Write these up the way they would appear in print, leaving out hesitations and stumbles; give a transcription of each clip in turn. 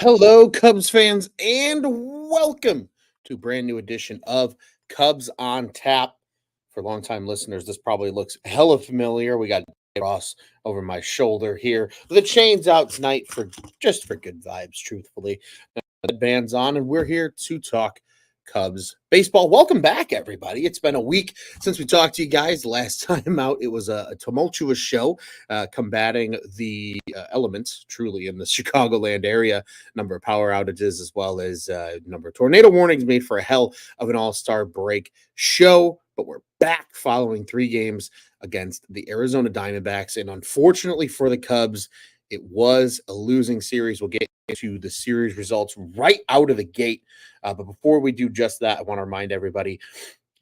Hello, Cubs fans, and welcome to a brand new edition of Cubs on Tap. For longtime listeners, this probably looks hella familiar. We got Ross over my shoulder here. The chains out tonight for just for good vibes, truthfully. The band's on, and we're here to talk Cubs baseball. Welcome back, everybody. It's been a week since we talked to you guys. Last time out, it was a tumultuous show combating the elements truly in the Chicagoland area. Number of power outages as well as number of tornado warnings made for a hell of an all-star break show. But we're back following 3 games against the Arizona Diamondbacks. And unfortunately for the Cubs, it was a losing series. We'll get into the series results right out of the gate. But before we do just that, I want to remind everybody,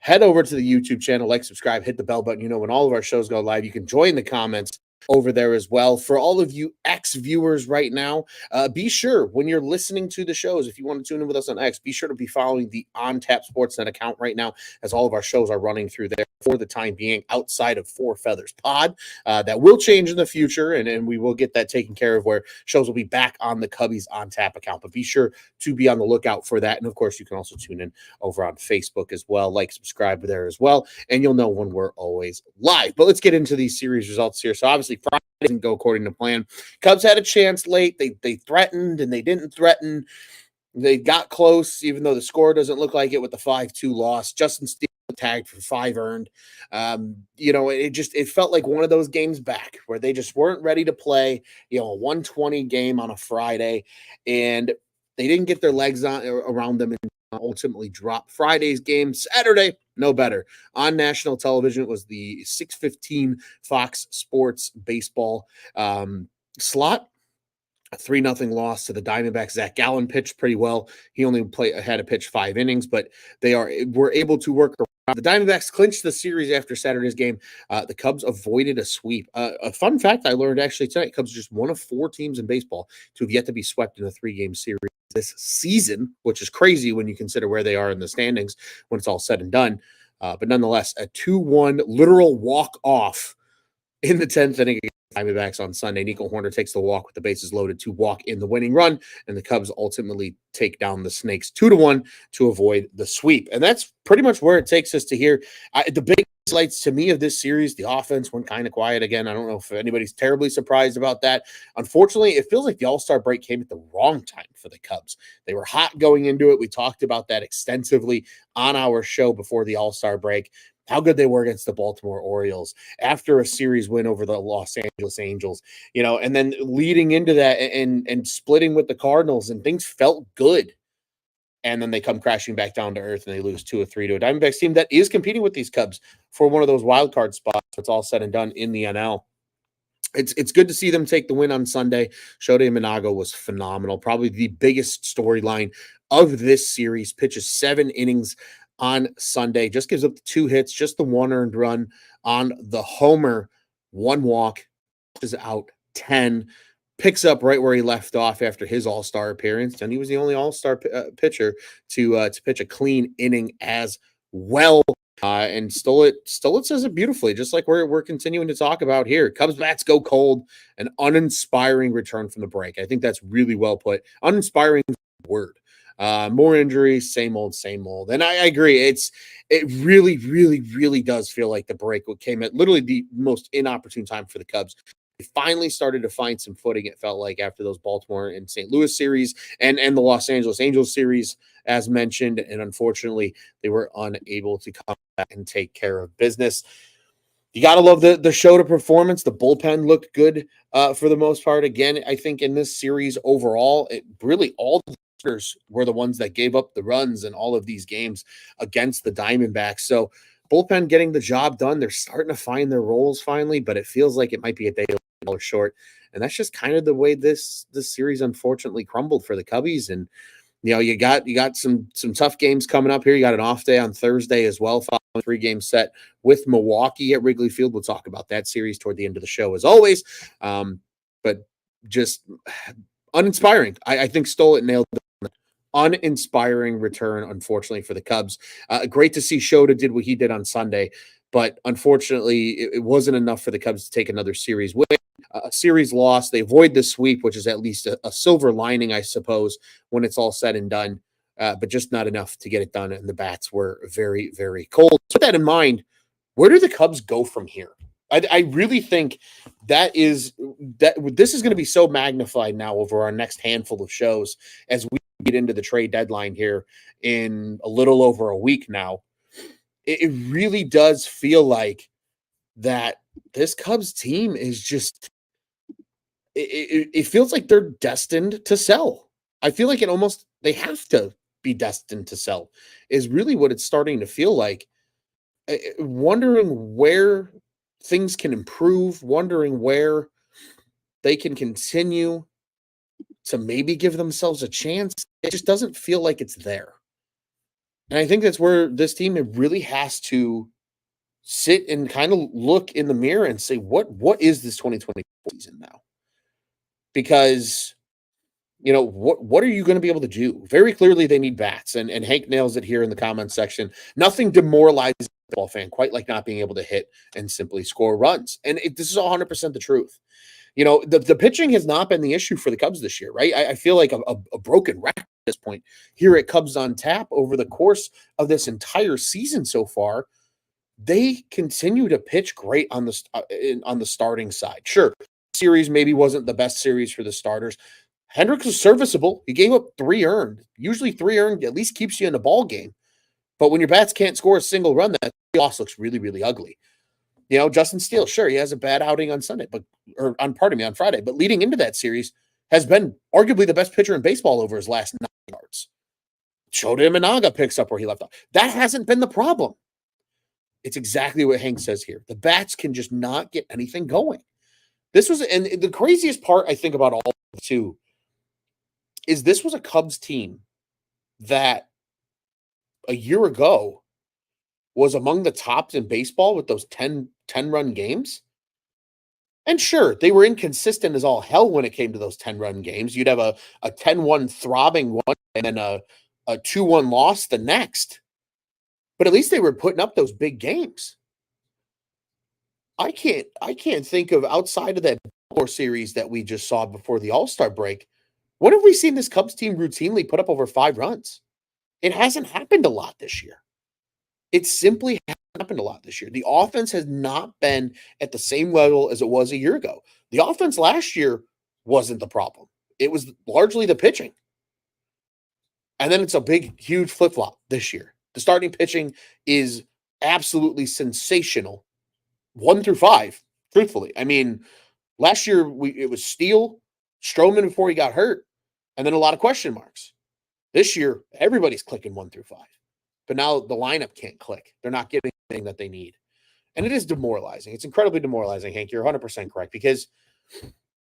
head over to the YouTube channel, like, subscribe, hit the bell button. You know, when all of our shows go live, you can join the comments over there as well. For all of you X viewers right now, be sure when you're listening to the shows, if you want to tune in with us on X, be sure to be following the On Tap Sportsnet account right now, as all of our shows are running through there for the time being outside of Four Feathers Pod. That will change in the future, and we will get that taken care of where shows will be back on the Cubbies On Tap account. But be sure to be on the lookout for that. And of course, you can also tune in over on Facebook as well. Like, subscribe there as well, and you'll know when we're always live. But let's get into these series results here. So obviously, Friday didn't go according to plan. Cubs had a chance late. They threatened and they didn't threaten. They got close, even though the score doesn't look like it with the 5-2 loss. Justin Steele tagged for 5 earned. It felt like one of those games back where they just weren't ready to play, a 120 game on a Friday, and they didn't get their legs on around them and ultimately dropped Friday's game. Saturday, no better. On national television, it was the 6:15 Fox Sports baseball slot. A 3-0 loss to the Diamondbacks. Zach Gallen pitched pretty well. He only had to pitch 5 innings, but were able to work around. The Diamondbacks clinched the series after Saturday's game. The Cubs avoided a sweep. A fun fact I learned actually tonight, Cubs are just one of 4 teams in baseball to have yet to be swept in a 3-game series this season, which is crazy when you consider where they are in the standings when it's all said and done. But nonetheless, a 2-1 literal walk-off in the 10th inning against the Diamondbacks on Sunday. Nico Horner takes the walk with the bases loaded to walk in the winning run, and the Cubs ultimately take down the Snakes 2-1 to avoid the sweep. And that's pretty much where it takes us to here. The big highlights to me of this series, the offense went kind of quiet again. I don't know if anybody's terribly surprised about that. Unfortunately, it feels like the All-Star break came at the wrong time for the Cubs. They were hot going into it. We talked about that extensively on our show before the All-Star break. How good they were against the Baltimore Orioles after a series win over the Los Angeles Angels, and then leading into that and splitting with the Cardinals, and things felt good. And then they come crashing back down to earth and they lose 2-3 to a Diamondbacks team that is competing with these Cubs for one of those wild card spots. It's all said and done in the NL. It's good to see them take the win on Sunday. Shohei Minago was phenomenal. Probably the biggest storyline of this series. Pitches 7 innings on Sunday. Just gives up 2 hits, just the 1 earned run on the homer. 1 walk, is out 10. Picks up right where he left off after his All-Star appearance, and he was the only All-Star pitcher to pitch a clean inning as well. And Stolet says it beautifully, just like we're continuing to talk about here. Cubs bats go cold, an uninspiring return from the break. I think that's really well put. Uninspiring word. More injuries, same old. And I agree. It really, really, really does feel like the break came at literally the most inopportune time for the Cubs. They finally started to find some footing, it felt like, after those Baltimore and St. Louis series and the Los Angeles Angels series, as mentioned. And unfortunately, they were unable to come back and take care of business. You got to love the Shota performance. The bullpen looked good for the most part. Again, I think in this series overall, it really all the were the ones that gave up the runs in all of these games against the Diamondbacks. So bullpen getting the job done. They're starting to find their roles finally, but it feels like it might be a day short. And that's just kind of the way this series unfortunately crumbled for the Cubbies. And you got some tough games coming up here. You got an off day on Thursday as well, following a 3-game set with Milwaukee at Wrigley Field. We'll talk about that series toward the end of the show as always. But just uninspiring. I think Stolet nailed it. Uninspiring return, unfortunately, for the Cubs. Great to see Shota did what he did on Sunday, but unfortunately, it wasn't enough for the Cubs to take another series win. a series loss. They avoid the sweep, which is at least a silver lining, I suppose, when it's all said and done. But just not enough to get it done. And the bats were very, very cold. With that in mind, where do the Cubs go from here? I really think that this is going to be so magnified now over our next handful of shows as we get into the trade deadline here in a little over a week now. It really does feel like that this Cubs team is just it feels like they're destined to sell. I feel like they have to be destined to sell is really what it's starting to feel like. Wondering where things can improve, wondering where they can continue to maybe give themselves a chance. It just doesn't feel like it's there. And I think that's where this team really has to sit and kind of look in the mirror and say, what is this 2024 season now? Because, what are you going to be able to do? Very clearly, they need bats. And Hank nails it here in the comments section. Nothing demoralizes a football fan quite like not being able to hit and simply score runs. And this is 100% the truth. The pitching has not been the issue for the Cubs this year, right? I feel like a broken record at this point here at Cubs on Tap over the course of this entire season so far. They continue to pitch great on the starting side. Sure, series maybe wasn't the best series for the starters. Hendricks was serviceable. He gave up 3 earned. Usually 3 earned at least keeps you in a ball game. But when your bats can't score a single run, that loss looks really, really ugly. Justin Steele, sure, he has a bad outing on Friday. But leading into that series has been arguably the best pitcher in baseball over his last 9 starts. Shota Imanaga picks up where he left off. That hasn't been the problem. It's exactly what Hank says here. The bats can just not get anything going. And the craziest part I think about all of it too is this was a Cubs team that a year ago was among the tops in baseball with those 10-run games. And sure, they were inconsistent as all hell when it came to those 10-run games. You'd have a 10-1 throbbing one and then a 2-1 loss the next. But at least they were putting up those big games. I can't think of outside of that Baltimore series that we just saw before the All-Star break. When have we seen this Cubs team routinely put up over 5 runs? It hasn't happened a lot this year. It simply hasn't happened a lot this year. The offense has not been at the same level as it was a year ago. The offense last year wasn't the problem. It was largely the pitching. And then it's a big, huge flip-flop this year. The starting pitching is absolutely sensational. 1 through 5, truthfully. I mean, last year it was Steele, Stroman before he got hurt, and then a lot of question marks. This year, everybody's clicking 1 through 5. But now the lineup can't click. They're not getting anything that they need. And it is demoralizing. It's incredibly demoralizing, Hank. You're 100% correct. Because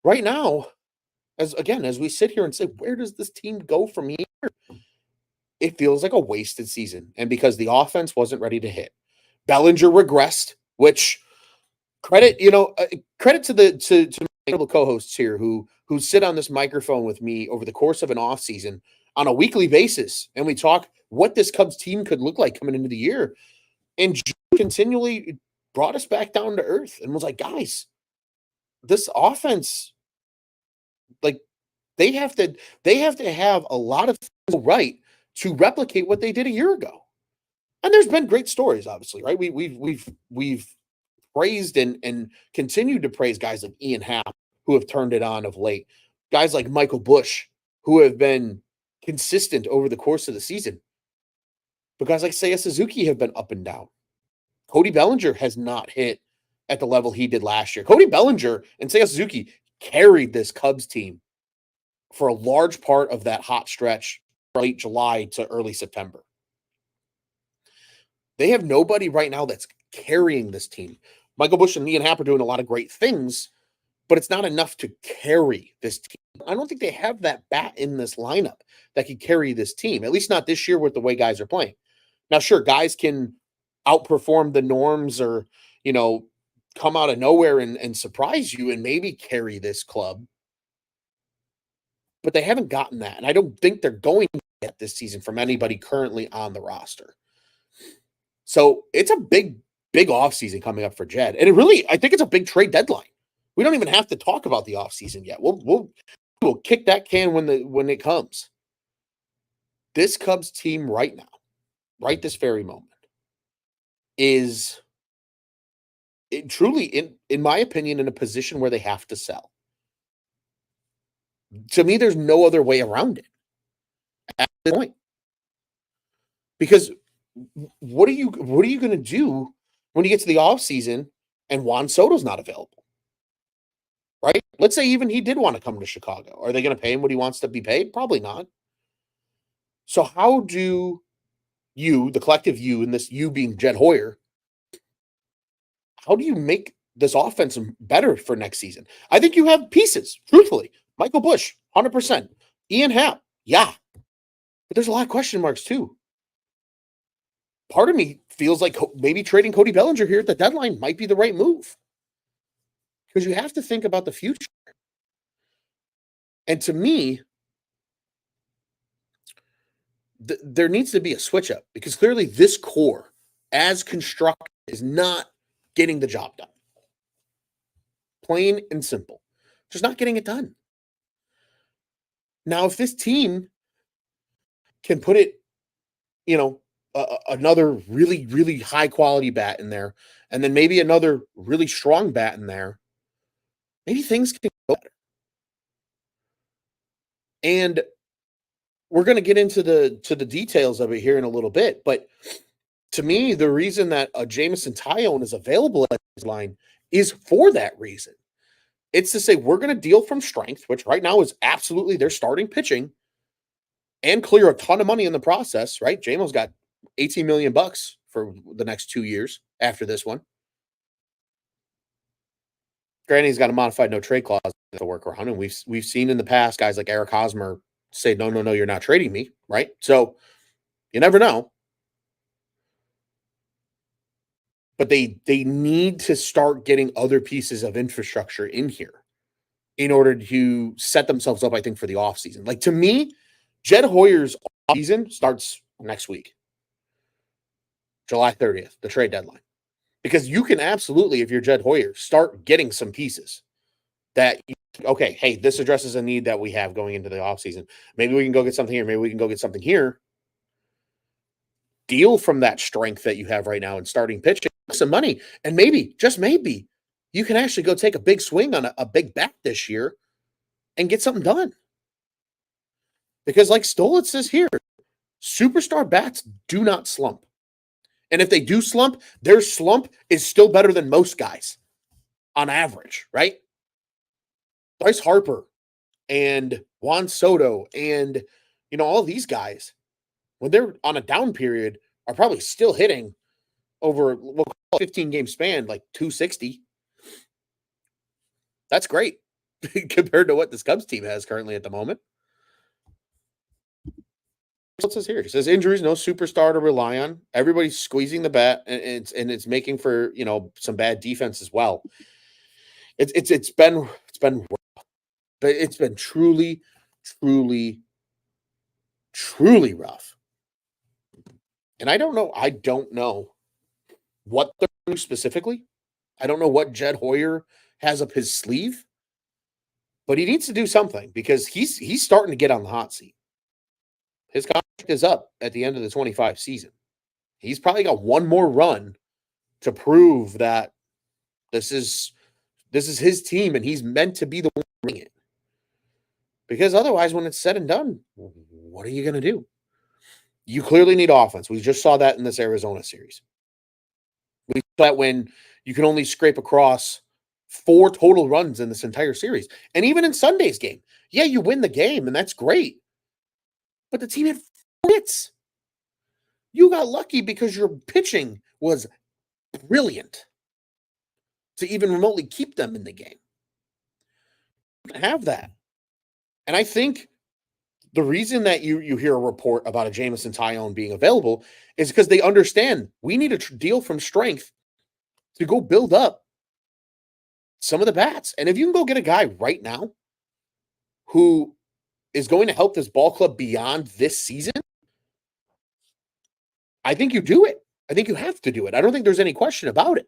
right now, as we sit here and say, where does this team go from here? It feels like a wasted season. And because the offense wasn't ready to hit. Bellinger regressed, which credit to my co-hosts here who sit on this microphone with me over the course of an offseason on a weekly basis. And we talk what this Cubs team could look like coming into the year. And June continually brought us back down to earth and was like, guys, this offense, like they have to have a lot of things right to replicate what they did a year ago. And there's been great stories, obviously, right? We've praised and continued to praise guys like Ian Happ, who have turned it on of late. Guys like Michael Busch, who have been consistent over the course of the season. But guys like Seiya Suzuki have been up and down. Cody Bellinger has not hit at the level he did last year. Cody Bellinger and Seiya Suzuki carried this Cubs team for a large part of that hot stretch from late July to early September. They have nobody right now that's carrying this team. Michael Busch and Ian Happ are doing a lot of great things, but it's not enough to carry this team. I don't think they have that bat in this lineup that can carry this team, at least not this year with the way guys are playing. Now, sure, guys can outperform the norms or, come out of nowhere and surprise you and maybe carry this club. But they haven't gotten that. And I don't think they're going to get this season from anybody currently on the roster. So it's a big offseason coming up for Jed. And I think it's a big trade deadline. We don't even have to talk about the offseason yet. We'll kick that can when it comes. This Cubs team right now, right this very moment, is truly, in my opinion, in a position where they have to sell. To me, there's no other way around it at this point. Because what are you going to do when you get to the offseason and Juan Soto's not available? Right? Let's say even he did want to come to Chicago. Are they going to pay him what he wants to be paid? Probably not. So how do you, the collective you, and this you being Jed Hoyer, how do you make this offense better for next season? I think you have pieces, truthfully. Michael Busch, 100%. Ian Happ, yeah. But there's a lot of question marks, too. Part of me feels like maybe trading Cody Bellinger here at the deadline might be the right move. Because you have to think about the future. And to me, there needs to be a switch up. Because clearly this core, as constructed, is not getting the job done. Plain and simple. Just not getting it done. Now, if this team can put it, another really, really high quality bat in there, and then maybe another really strong bat in there, maybe things can go better. And we're going to get into the details of it here in a little bit, but to me, the reason that a Jameson Taillon is available at this line is for that reason. It's to say we're going to deal from strength, which right now is absolutely their starting pitching, and clear a ton of money in the process, right? JMO's got $18 million for the next 2 years after this one. Granted, he's got a modified no trade clause to work around, and we've seen in the past guys like Eric Hosmer say, no, you're not trading me, right? So you never know. But they need to start getting other pieces of infrastructure in here in order to set themselves up, I think, for the offseason. Like, to me, Jed Hoyer's season starts next week, July 30th, the trade deadline. Because you can absolutely, if you're Jed Hoyer, start getting some pieces that, okay, hey, this addresses a need that we have going into the offseason. Maybe we can go get something here. Maybe we can go get something here. Deal from that strength that you have right now and starting pitching some money. And maybe, just maybe, you can actually go take a big swing on a big bat this year and get something done. Because like Stolitz says here, superstar bats do not slump. And if they do slump, their slump is still better than most guys on average, right? Bryce Harper and Juan Soto and, all these guys, when they're on a down period, are probably still hitting over a 15-game span, like 260. That's great compared to what this Cubs team has currently at the moment. What says here? It says injuries, no superstar to rely on. Everybody's squeezing the bat, and it's making for some bad defense as well. It's been rough, but it's been truly rough. And I don't know what they're doing specifically. I don't know what Jed Hoyer has up his sleeve, but he needs to do something because he's starting to get on the hot seat. His contract is up at the end of the 25 season. He's probably got one more run to prove that this is his team and he's meant to be the one winning it. Because otherwise, when it's said and done, what are you going to do? You clearly need offense. We just saw that in this Arizona series. We saw that when you can only scrape across 4 total runs in this entire series. And even in Sunday's game, yeah, you win the game, and that's great. But the team had 4 hits. You got lucky because your pitching was brilliant to even remotely keep them in the game. You can have that. And I think the reason that you hear a report about a Jameson Taillon being available is because they understand we need a deal from strength to go build up some of the bats. And if you can go get a guy right now who is going to help this ball club beyond this season, I think you do it. I think you have to do it. I don't think there's any question about it.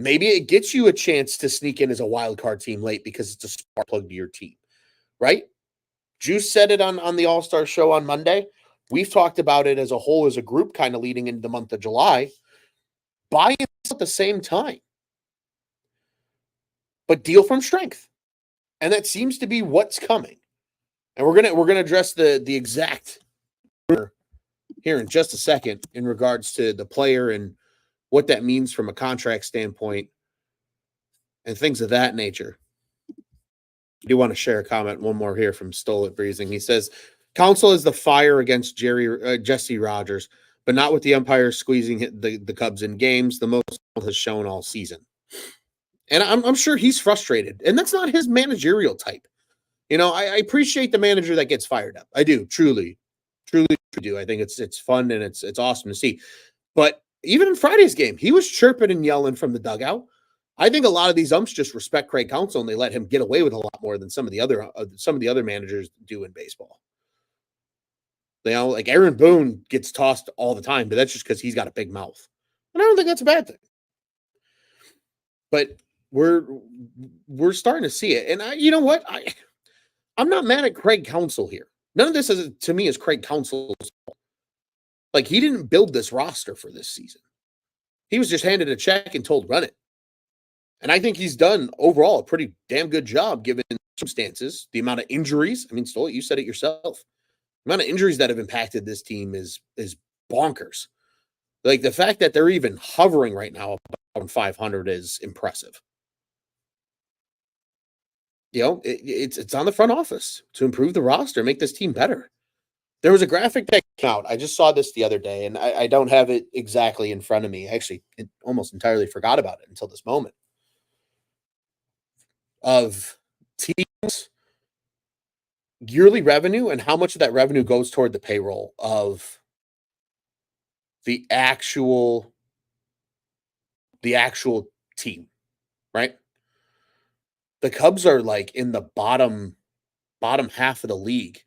Maybe it gets you a chance to sneak in as a wild card team late because it's a spark plug to your team, right? Juice said it on the All-Star show on Monday. We've talked about it as a whole, as a group, kind of leading into the month of July. Buy it at the same time, but deal from strength. And that seems to be what's coming. And we're gonna address the exact here in just a second in regards to the player and what that means from a contract standpoint and things of that nature. I do want to share a comment, one more here from Stole It Breezing. He says, Council is the fire against Jesse Rogers, but not with the umpires squeezing the Cubs in games. The most has shown all season. And I'm sure he's frustrated. And that's not his managerial type. You know, I appreciate the manager that gets fired up. I do, truly do. I think it's fun and it's awesome to see. But even in Friday's game, he was chirping and yelling from the dugout. I think a lot of these umps just respect Craig Counsell and they let him get away with a lot more than some of the other managers do in baseball. You know, like Aaron Boone gets tossed all the time, but that's just because he's got a big mouth. And I don't think that's a bad thing. But we're starting to see it. And you know what? I'm not mad at Craig Counsell here. None of this is, to me, is Craig Counsell's fault. Like, he didn't build this roster for this season. He was just handed a check and told run it. And I think he's done overall a pretty damn good job given the circumstances, the amount of injuries. I mean, Stoll, you said it yourself. The amount of injuries that have impacted this team is bonkers. Like, the fact that they're even hovering right now about 500 is impressive. You know, it's on the front office to improve the roster, make this team better. There was a graphic that came out. I just saw this the other day, and I don't have it exactly in front of me. Actually, I almost entirely forgot about it until this moment. Of teams' yearly revenue and how much of that revenue goes toward the payroll of the actual team, right? The Cubs are like in the bottom half of the league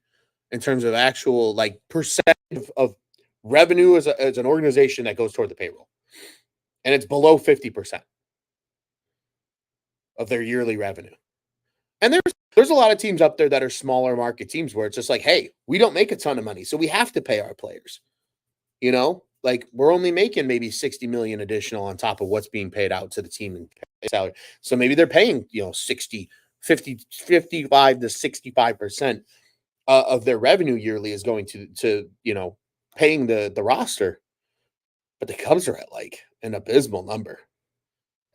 in terms of actual like percent of revenue as an organization that goes toward the payroll. And it's below 50% of their yearly revenue. And there's a lot of teams up there that are smaller market teams where it's just like, hey, we don't make a ton of money, so we have to pay our players. You know, like we're only making maybe 60 million additional on top of what's being paid out to the team in salary. So maybe they're paying, 55 to 65% of their revenue yearly is going to paying the roster. But the Cubs are at like an abysmal number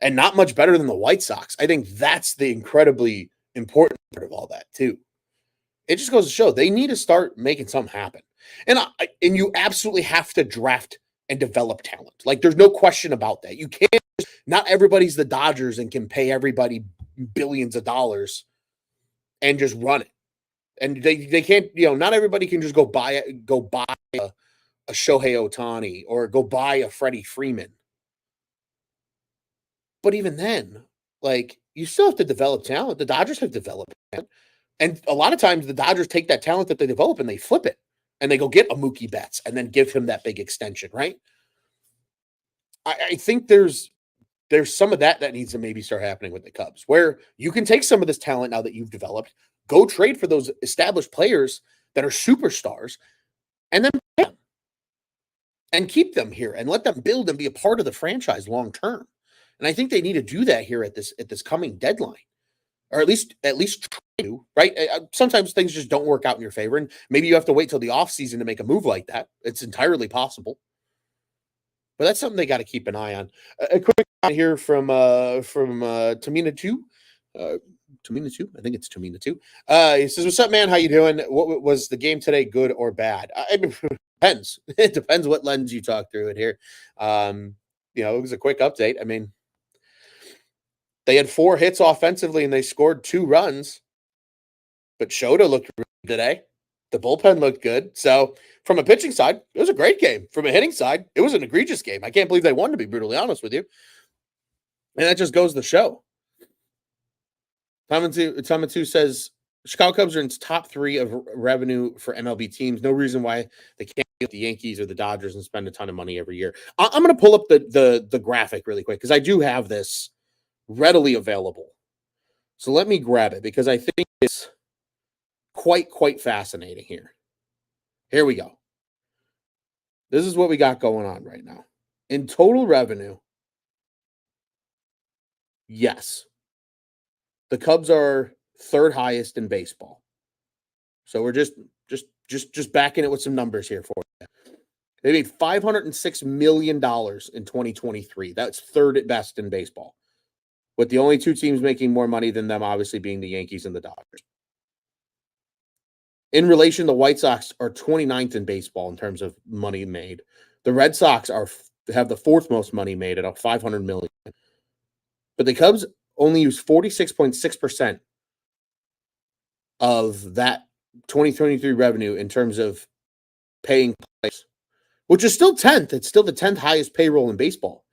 and not much better than the White Sox. I think that's the incredibly important part of all that too. It just goes to show they need to start making something happen. And you absolutely have to draft and develop talent. Like there's no question about that. You can't, not everybody's the Dodgers and can pay everybody billions of dollars and just run it. And they can't, not everybody can just go buy a Shohei Ohtani or go buy a Freddie Freeman. But even then, like you still have to develop talent. The Dodgers have developed talent. And a lot of times the Dodgers take that talent that they develop and they flip it. And they go get a Mookie Betts and then give him that big extension, right? I think there's some of that needs to maybe start happening with the Cubs, where you can take some of this talent now that you've developed, go trade for those established players that are superstars, and then pay them and keep them here and let them build and be a part of the franchise long term. And I think they need to do that here at this coming deadline, or at least try to, right? Sometimes things just don't work out in your favor, and maybe you have to wait till the offseason to make a move like that. It's entirely possible. But that's something they got to keep an eye on. A quick comment here from Tamina 2. Tamina 2? I think it's Tamina 2. He says, what's up, man? How you doing? What was the game today, good or bad? It depends. It depends what lens you talk through it here. It was a quick update. I mean, they had 4 hits offensively and they scored 2 runs. But Shota looked good today. The bullpen looked good. So from a pitching side, it was a great game. From a hitting side, it was an egregious game. I can't believe they won, to be brutally honest with you. And that just goes to show. Tamatu says, Chicago Cubs are in top 3 of revenue for MLB teams. No reason why they can't get the Yankees or the Dodgers and spend a ton of money every year. I'm going to pull up the graphic really quick because I do have this readily available. So let me grab it because I think it's quite fascinating here. Here we go. This is what we got going on right now. In total revenue, yes, the Cubs are third highest in baseball. So we're just backing it with some numbers here for you. They made $506 million in 2023. That's third at best in baseball, with the only two teams making more money than them obviously being the Yankees and the Dodgers. In relation, the White Sox are 29th in baseball in terms of money made. The Red Sox have the fourth most money made at $500 million. But the Cubs only use 46.6% of that 2023 revenue in terms of paying players, which is still 10th. It's still the 10th highest payroll in baseball.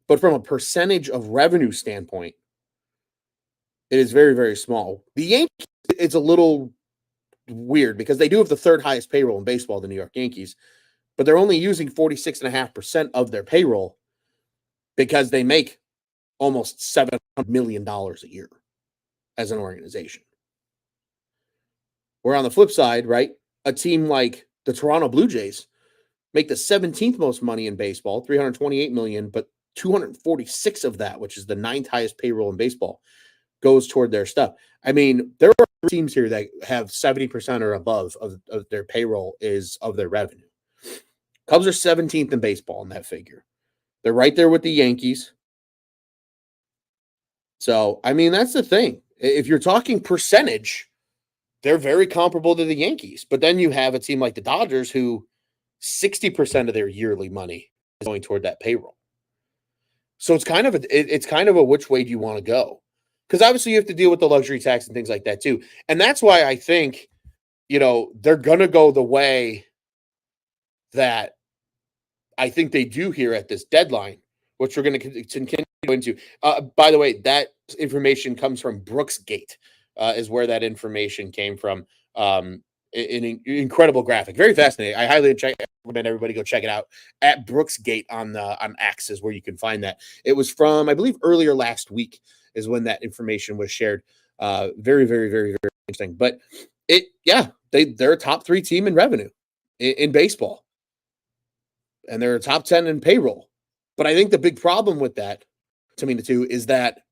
But from a percentage of revenue standpoint, it is very small. The Yankees, it's a little weird because they do have the third highest payroll in baseball, the New York Yankees, but they're only using 46.5% of their payroll because they make almost $700 million a year as an organization. Where on the flip side, right, a team like the Toronto Blue Jays make the 17th most money in baseball, $328 million, but 246 of that, which is the 9th highest payroll in baseball, goes toward their stuff. I mean, there are teams here that have 70% or above of their payroll is of their revenue. Cubs are 17th in baseball in that figure. They're right there with the Yankees. So, I mean, that's the thing. If you're talking percentage, they're very comparable to the Yankees. But then you have a team like the Dodgers who 60% of their yearly money is going toward that payroll. So it's kind of a which way do you want to go? Because obviously you have to deal with the luxury tax and things like that too. And that's why I think, they're going to go the way that I think they do here at this deadline, which we're going to continue into. By the way, that information comes from Brooksgate, is where that information came from. An incredible graphic, very fascinating. I highly recommend everybody go check it out at Brooksgate on X is where you can find that. It was from, I believe, earlier last week is when that information was shared. Very interesting. But they're a top 3 team in revenue in baseball, and they're a top 10 in payroll. But I think the big problem with that, to me, too, is that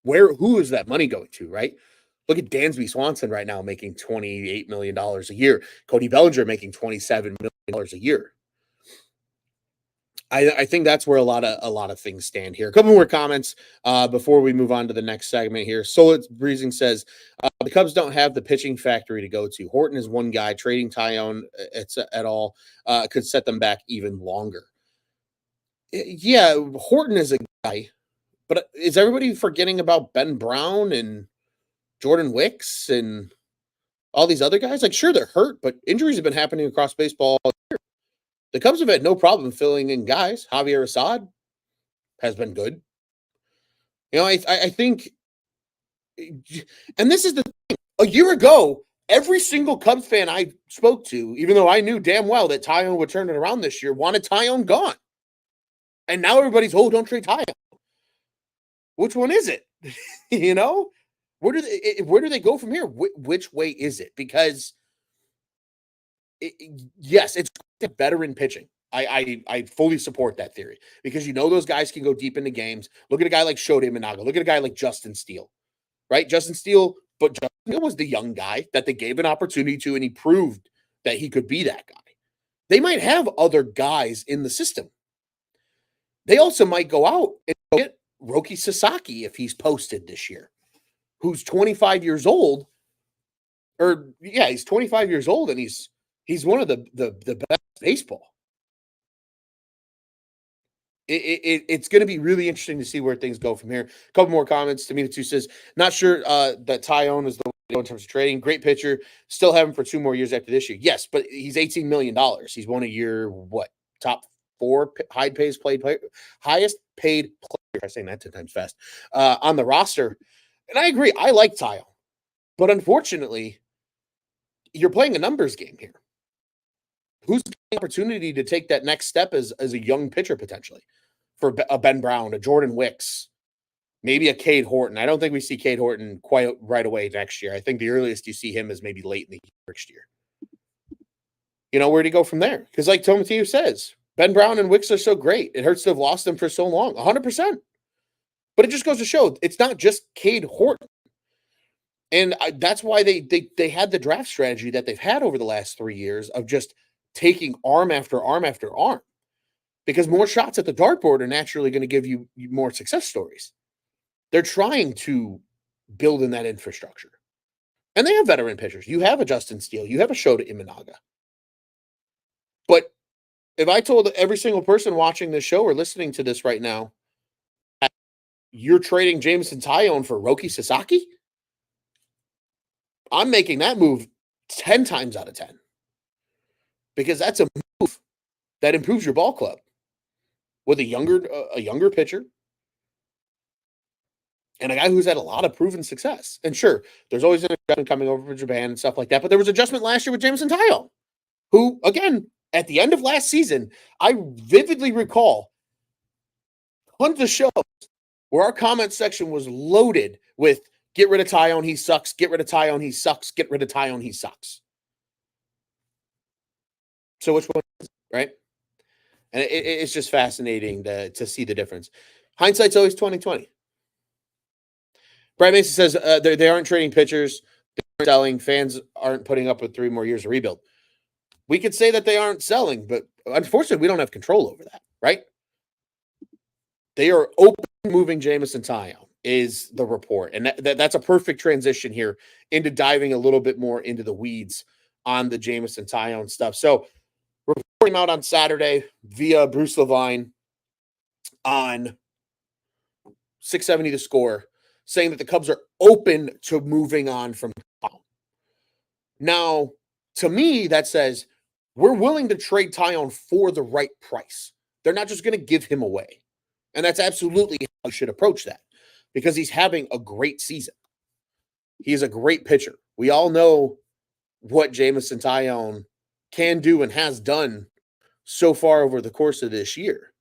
who is that money going to, right? Look at Dansby Swanson right now making $28 million a year. Cody Bellinger making $27 million a year. I think that's where a lot of things stand here. A couple more comments before we move on to the next segment here. Solid Breezing says the Cubs don't have the pitching factory to go to. Horton is one guy. Trading Tyone at all could set them back even longer. Yeah, Horton is a guy, but is everybody forgetting about Ben Brown and Jordan Wicks and all these other guys? Like, sure, they're hurt, but injuries have been happening across baseball all year. The Cubs have had no problem filling in guys. Javier Assad has been good. I think, and this is the thing. A year ago, every single Cubs fan I spoke to, even though I knew damn well that Tyone would turn it around this year, wanted Tyone gone. And now everybody's, don't trade Tyone. Which one is it? Where do they go from here? Which way is it? Because yes, it's veteran pitching. I fully support that theory because those guys can go deep into games. Look at a guy like Shota Imanaga. Look at a guy like Justin Steele, right? Justin Steele was the young guy that they gave an opportunity to, and he proved that he could be that guy. They might have other guys in the system. They also might go out and get Roki Sasaki if he's posted this year, who's 25 years old. He's 25 years old, and he's one of the best baseball. It's going to be really interesting to see where things go from here. A couple more comments. Tamina2 says, not sure that Tyone is the way to go in terms of trading. Great pitcher. Still have him for 2 more years after this year. Yes, but he's $18 million. He's won a year, top 4 highest paid player. I'm saying that 10 times fast on the roster. And I agree. I like Tyone. But unfortunately, you're playing a numbers game here. Who's getting the opportunity to take that next step as a young pitcher potentially for a Ben Brown, a Jordan Wicks, maybe a Cade Horton? I don't think we see Cade Horton quite right away next year. I think the earliest you see him is maybe late in the next year. Where do you go from there? Because like Tomatillo says, Ben Brown and Wicks are so great. It hurts to have lost them for so long, 100%. But it just goes to show it's not just Cade Horton. And that's why they had the draft strategy that they've had over the last 3 years of just taking arm after arm after arm. Because more shots at the dartboard are naturally going to give you more success stories. They're trying to build in that infrastructure. And they have veteran pitchers. You have a Justin Steele. You have a Shota Imanaga. But if I told every single person watching this show or listening to this right now, you're trading Jameson Taillon for Roki Sasaki, I'm making that move 10 times out of 10. Because that's a move that improves your ball club with a younger pitcher and a guy who's had a lot of proven success. And sure, there's always an adjustment coming over from Japan and stuff like that, but there was adjustment last year with Jameson Taillon, who, again, at the end of last season, I vividly recall tons of shows where our comment section was loaded with get rid of Taillon, he sucks, get rid of Taillon, he sucks, get rid of Taillon, he sucks. So which one is it, right? And it's just fascinating to see the difference. Hindsight's always 20/20. Brad Mason says they aren't trading pitchers, they aren't selling, fans aren't putting up with 3 more years of rebuild. We could say that they aren't selling, but unfortunately, we don't have control over that, right? They are open moving Jameson Taillon is the report. And that's a perfect transition here into diving a little bit more into the weeds on the Jameson Taillon stuff. So report came out on Saturday via Bruce Levine on 670 The Score, saying that the Cubs are open to moving on from Taillon. Now, to me, that says we're willing to trade Taillon for the right price. They're not just going to give him away. And that's absolutely how you should approach that because he's having a great season. He's a great pitcher. We all know what Jameson Taillon can do and has done so far over the course of this year.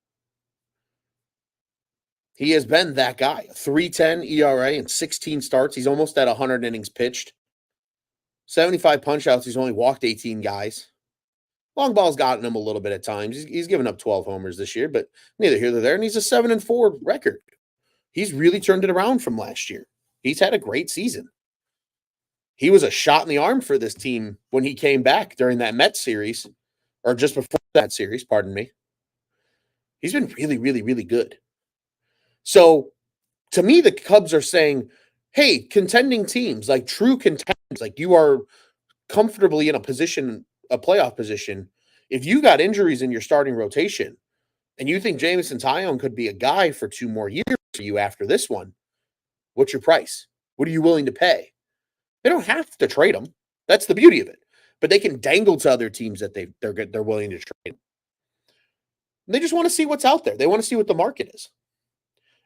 He has been that guy. 3.10 ERA and 16 starts. He's almost at 100 innings pitched. 75 punch-outs. He's only walked 18 guys. Long ball's gotten him a little bit at times. He's given up 12 homers this year, but neither here nor there. And he's a 7-4 record. He's really turned it around from last year. He's had a great season. He was a shot in the arm for this team when he came back during that Mets series, or just before that series, pardon me. He's been really, really, really good. So, to me, the Cubs are saying, hey, contending teams, like true contenders, like you are comfortably in a playoff position. If you got injuries in your starting rotation and you think Jameson Taillon could be a guy for 2 more years for you after this one, what's your price? What are you willing to pay? They don't have to trade him. That's the beauty of it. But they can dangle to other teams that they're willing to trade. And they just want to see what's out there. They want to see what the market is.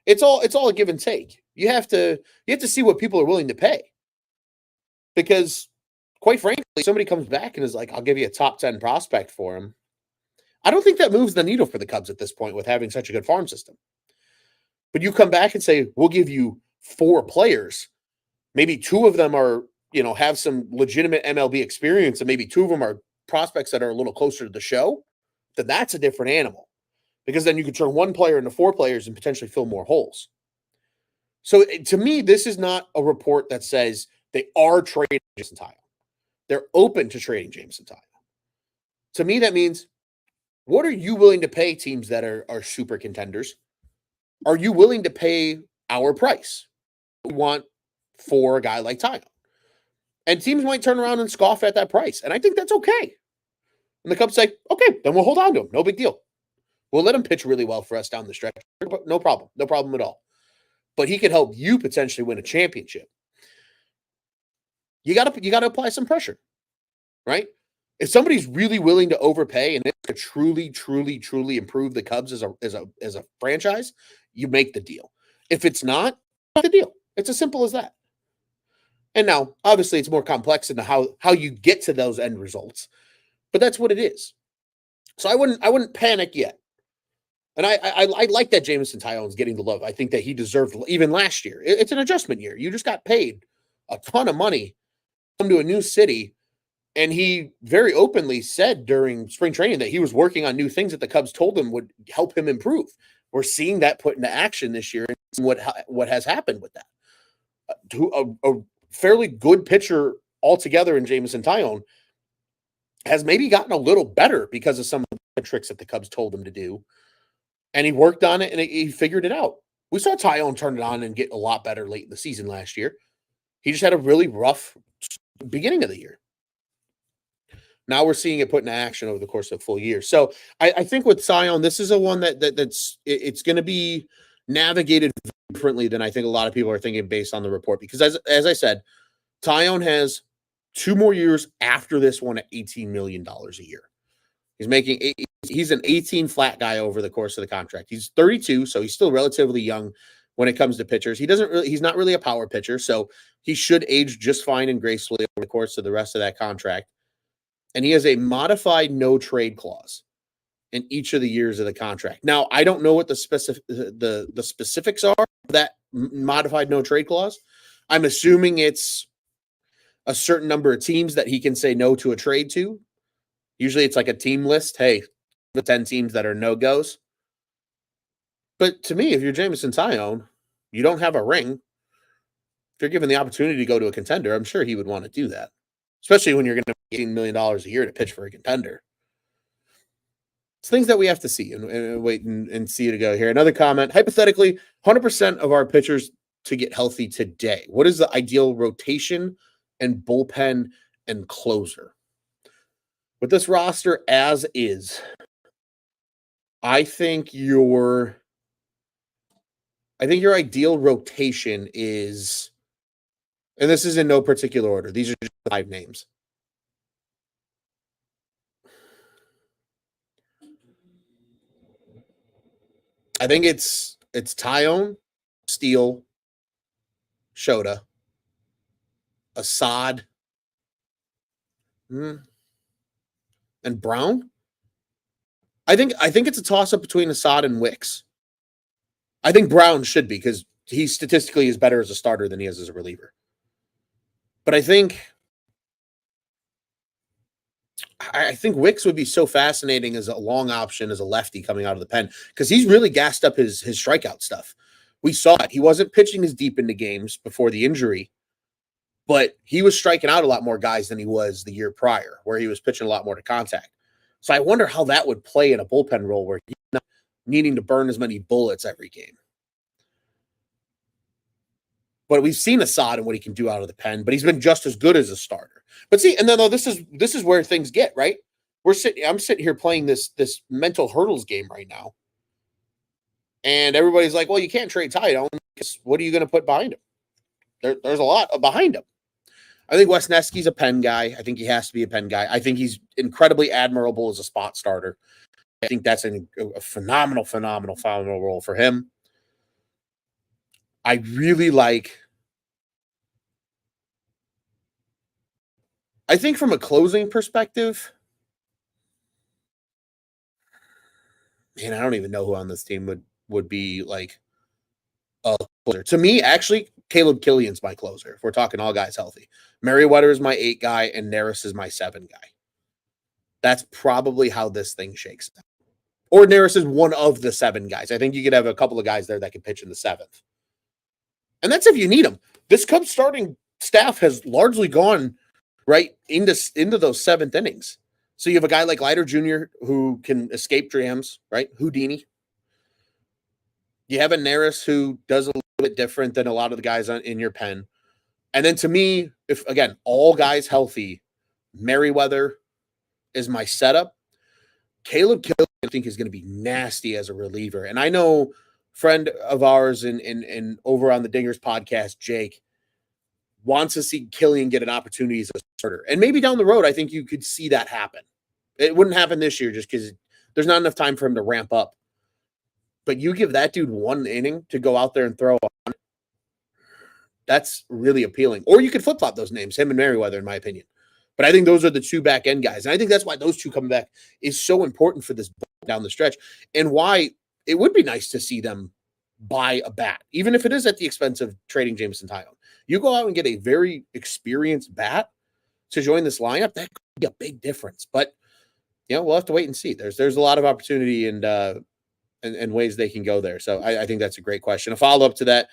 It's all a give and take. You have to see what people are willing to pay. Because quite frankly, somebody comes back and is like, I'll give you a top 10 prospect for him. I don't think that moves the needle for the Cubs at this point with having such a good farm system. But you come back and say, we'll give you 4 players. Maybe 2 of them are, have some legitimate MLB experience, and maybe 2 of them are prospects that are a little closer to the show. Then that's a different animal. Because then you could turn 1 player into 4 players and potentially fill more holes. So to me, this is not a report that says they are trading Jameson Taillon. They're open to trading Jameson Taillon. To me, that means, what are you willing to pay teams that are super contenders? Are you willing to pay our price? We want for a guy like Taillon. And teams might turn around and scoff at that price. And I think that's okay. And the Cubs say, okay, then we'll hold on to him. No big deal. We'll let him pitch really well for us down the stretch. No problem. No problem at all. But he could help you potentially win a championship. You gotta apply some pressure, right? If somebody's really willing to overpay and it's to truly, truly, truly improve the Cubs as a franchise, you make the deal. If it's not the deal. It's as simple as that. And now, obviously, it's more complex in how you get to those end results, but that's what it is. So I wouldn't panic yet. And I like that Jameson Tyon's getting the love. I think that he deserved even last year. It's an adjustment year. You just got paid a ton of money to come to a new city. And he very openly said during spring training that he was working on new things that the Cubs told him would help him improve. We're seeing that put into action this year, and what has happened with that. To a fairly good pitcher altogether in Jameson Tyon has maybe gotten a little better because of some of the tricks that the Cubs told him to do. And he worked on it and he figured it out. We saw Tyon turn it on and get a lot better late in the season last year. He just had a really rough beginning of the year. Now we're seeing it put into action over the course of a full year. So I think with Tyon, this is a one it's going to be navigated differently than I think a lot of people are thinking based on the report. Because as I said, Tyon has 2 more years after this one at $18 million a year. He's an 18 flat guy over the course of the contract. He's 32, so he's still relatively young when it comes to pitchers. He's not really a power pitcher, so he should age just fine and gracefully over the course of the rest of that contract. And he has a modified no trade clause in each of the years of the contract. Now, I don't know what the specifics are of that modified no trade clause. I'm assuming it's a certain number of teams that he can say no to a trade to. Usually it's like a team list. Hey, the 10 teams that are no-goes. But to me, if you're Jameson Tyon, you don't have a ring. If you're given the opportunity to go to a contender, I'm sure he would want to do that. Especially when you're going to make $18 million a year to pitch for a contender. It's things that we have to see and wait and see to go here. Another comment. Hypothetically, 100% of our pitchers to get healthy today. What is the ideal rotation and bullpen and closer? With this roster as is, I think your ideal rotation is, and this is in no particular order, these are just 5 names. I think it's Tyon, Steele, Shota, Assad, and Brown. I think it's a toss-up between Assad and Wicks. I think Brown should be because he statistically is better as a starter than he is as a reliever. But I think Wicks would be so fascinating as a long option as a lefty coming out of the pen because he's really gassed up his strikeout stuff. We saw it. He wasn't pitching as deep into games before the injury, but he was striking out a lot more guys than he was the year prior, where he was pitching a lot more to contact. So I wonder how that would play in a bullpen role where he's not needing to burn as many bullets every game. But we've seen Assad and what he can do out of the pen, but he's been just as good as a starter. But see, and then though this is where things get, right? I'm sitting here playing this mental hurdles game right now. And everybody's like, well, you can't trade Tyon because what are you going to put behind him? There's a lot behind him. I think Wesneski's a pen guy. I think he has to be a pen guy. I think he's incredibly admirable as a spot starter. I think that's a phenomenal role for him. I really like. I think from a closing perspective, man, I don't even know who on this team would be like a closer. To me, actually, Caleb Killian's my closer. If we're talking all guys healthy, Merriweather is my 8 guy, and Neris is my 7 guy. That's probably how this thing shakes out. Or Neris is one of the 7 guys. I think you could have a couple of guys there that can pitch in the 7th. And that's if you need them. This Cubs starting staff has largely gone right into those 7th innings. So you have a guy like Leiter Jr. who can escape jams, right? Houdini. You have a Neris who does a little bit different than a lot of the guys in your pen. And then to me, if, again, all guys healthy, Merriweather is my setup. Caleb Killian, I think, is going to be nasty as a reliever. And I know friend of ours in over on the Dingers podcast, Jake, wants to see Killian get an opportunity as a starter. And maybe down the road, I think you could see that happen. It wouldn't happen this year just because there's not enough time for him to ramp up. But you give that dude 1 inning to go out there and throw on, That's really appealing. Or you could flip flop those names, him and Merriweather, in my opinion. But I think those are the two back end guys. And I think that's why those two coming back is so important for this down the stretch, and why it would be nice to see them buy a bat, even if it is at the expense of trading Jameson Taillon. You go out and get a very experienced bat to join this lineup, that could be a big difference. But we'll have to wait and see. There's a lot of opportunity and ways they can go there. So I think that's a great question. A follow up to that,